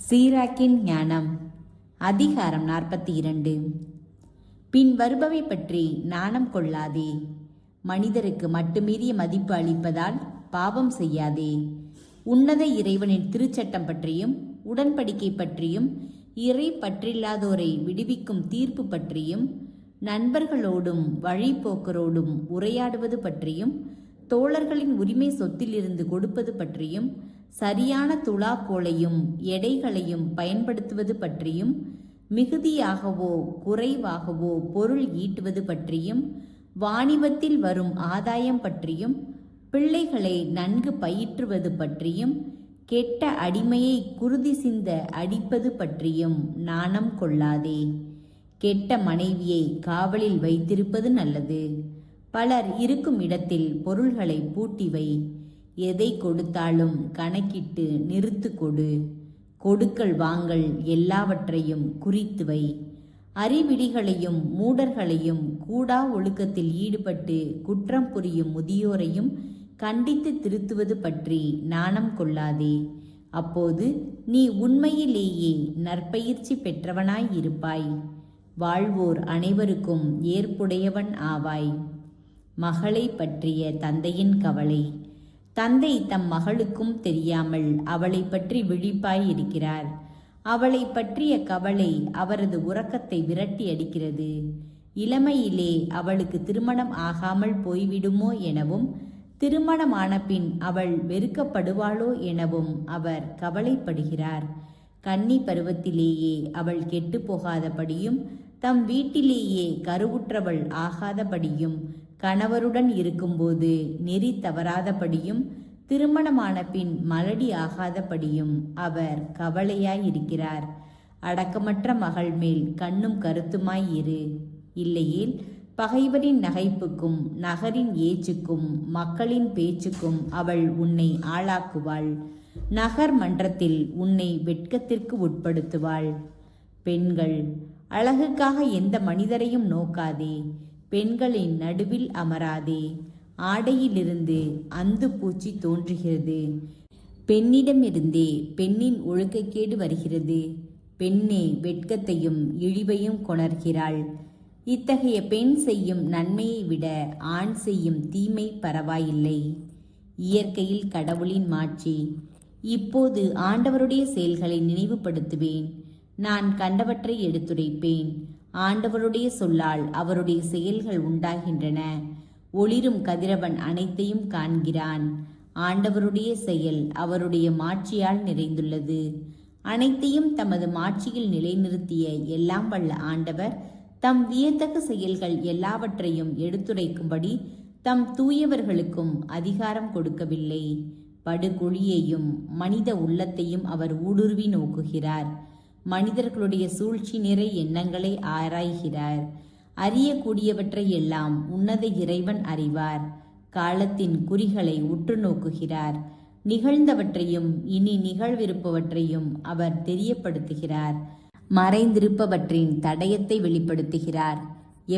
சீராக்கின் ஞானம் அதிகாரம் 42. பின் வருபவை பற்றி நாணம் கொள்ளாதே. மனிதருக்கு மட்டுமீறிய மதிப்பு அளிப்பதால் பாவம் செய்யாதே. உன்னத இறைவனின் திருச்சட்டம் பற்றியும் உடன்படிக்கை பற்றியும் இறை பற்றில்லாதோரை விடுவிக்கும் தீர்ப்பு பற்றியும் நண்பர்களோடும் வழிபோக்கரோடும் உரையாடுவது பற்றியும் தோழர்களின் உரிமை சொத்திலிருந்து கொடுப்பது பற்றியும் சரியான துலாக்கோலையும் எடைகளையும் பயன்படுத்துவது பற்றியும் மிகுதியாகவோ குறைவாகவோ பொருள் ஈட்டுவது பற்றியும் வாணிபத்தில் வரும் ஆதாயம் பற்றியும் பிள்ளைகளை நன்கு பயிற்றுவது பற்றியும் கெட்ட அடிமையை குருதி சிந்த அடிப்பது பற்றியும் நாணம் கொள்ளாதே. கெட்ட மனைவியை காவலில் வைத்திருப்பது நல்லது. பலர் இருக்கும் இடத்தில் பொருள்களை பூட்டி வை. எதை கொடுத்தாலும் கணக்கிட்டு நிறுத்து கொடு. கொடுக்கல் வாங்கல் எல்லாவற்றையும் குறித்து வை. அறிவிலிகளையும் மூடர்களையும் கூடா ஒழுக்கத்தில் ஈடுபட்டு குற்றம் புரியும் முதியோரையும் கண்டித்து திருத்துவது பற்றி நாணம் கொள்ளாதே. அப்போது நீ உண்மையிலேயே நற்பயிற்சி பெற்றவனாய் இருப்பாய். வாழ்வோர் அனைவருக்கும் ஏற்புடையவன் ஆவாய். மகளை பற்றிய தந்தையின் கவலை. தந்தை தம் மகளுக்கும் தெரியாமல் அவளை பற்றி விழிப்பாய் இருக்கிறார். அவளை பற்றிய கவலை அவரது உறக்கத்தை விரட்டி அடிக்கிறது. இளமையிலே அவளுக்கு திருமணம் ஆகாமல் போய்விடுமோ எனவும் திருமணமான பின் அவள் வெறுக்கப்படுவாளோ எனவும் அவர் கவலைப்படுகிறார். கன்னி பருவத்திலேயே அவள் கெட்டு போகாதபடியும் தம் வீட்டிலேயே கருவுற்றவள் ஆகாதபடியும் கணவருடன் இருக்கும்போது நெறி தவறாதபடியும் திருமணமான பின் மலடி ஆகாதபடியும் அவர் கவலையாயிருக்கிறார். அடக்கமற்ற மகள் மேல் கண்ணும் கருத்துமாய் இரு. இல்லையேல் பகைவரின் நகைப்புக்கும் நகரின் ஏச்சுக்கும் மக்களின் பேச்சுக்கும் அவள் உன்னை ஆளாக்குவாள். நகர் மன்றத்தில் உன்னை வெட்கத்திற்கு உட்படுத்துவாள். பெண்கள், அழகுக்காக எந்த மனிதரையும் நோக்காதே. பெண்களின் நடுவில் அமராதே. ஆடையிலிருந்து அந்து பூச்சி தோன்றுகிறது. பெண்ணிடமிருந்தே பெண்ணின் ஒழுக்கக்கேடு வருகிறது. பெண்ணே வெட்கத்தையும் இழிவையும் கொணர்கிறாள். இத்தகைய பெண் செய்யும் நன்மையை விட ஆண் செய்யும் தீமை பரவாயில்லை. இயற்கையில் கடவுளின் மாட்சி. இப்போது ஆண்டவருடைய செயல்களை நினைவுபடுத்துவேன். நான் கண்டவற்றை எடுத்துரைப்பேன். ஆண்டவருடைய சொல்லால் அவருடைய செயல்கள் உண்டாகின்றன. ஒளிரும் கதிரவன் அனைத்தையும் காண்கிறான். ஆண்டவருடைய செயல் அவருடைய மாட்சியால் நிறைந்துள்ளது. அனைத்தையும் தமது மாட்சியில் நிலைநிறுத்திய எல்லாம் வல்ல ஆண்டவர் தம் வியத்தகு செயல்கள் எல்லாவற்றையும் எடுத்துரைக்கும்படி தம் தூயவர்களுக்கும் அதிகாரம் கொடுக்கவில்லை. படுகுழியையும் மனித உள்ளத்தையும் அவர் ஊடுருவி நோக்குகிறார். மனிதர்களுடைய சூழ்ச்சி நிறை எண்ணங்களை ஆராய்கிறார். அறியக்கூடியவற்றை எல்லாம் உன்னத இறைவன் அறிவார். காலத்தின் குறிகளை உற்று நோக்குகிறார். நிகழ்ந்தவற்றையும் இனி நிகழ்விருப்பவற்றையும் அவர் தெரியப்படுத்துகிறார். மறைந்திருப்பவற்றின் தடயத்தை வெளிப்படுத்துகிறார்.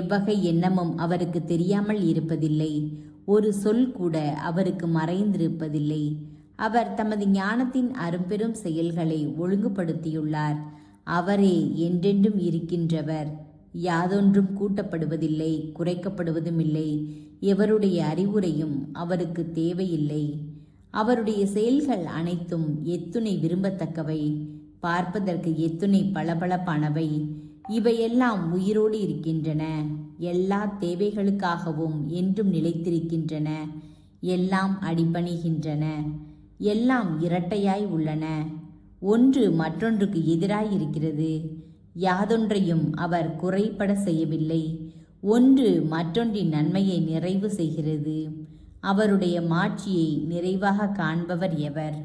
எவ்வகை எண்ணமும் அவருக்கு தெரியாமல் இருப்பதில்லை. ஒரு சொல் கூட அவருக்கு மறைந்திருப்பதில்லை. அவர் தமது ஞானத்தின் அரும்பெரும் செயல்களை ஒழுங்குபடுத்தியுள்ளார். அவரே என்றென்றும் இருக்கின்றவர். யாதொன்றும் கூட்டப்படுவதில்லை, குறைக்கப்படுவதுமில்லை. எவருடைய அறிவுரையும் அவருக்கு தேவையில்லை. அவருடைய செயல்கள் அனைத்தும் எத்துணை விரும்பத்தக்கவை, பார்ப்பதற்கு எத்துணை பளபளப்பானவை. இவையெல்லாம் உயிரோடு இருக்கின்றன. எல்லா தேவைகளுக்காகவும் என்றும் நிலைத்திருக்கின்றன. எல்லாம் அடிபணிகின்றன. எல்லாம் இரட்டையாய் உள்ளன. ஒன்று மற்றொன்றுக்கு எதிராயிருக்கிறது. யாதொன்றையும் அவர் குறைபட செய்யவில்லை. ஒன்று மற்றொன்றின் நன்மையை நிறைவு செய்கிறது. அவருடைய மாட்சியை நிறைவாக காண்பவர் எவர்?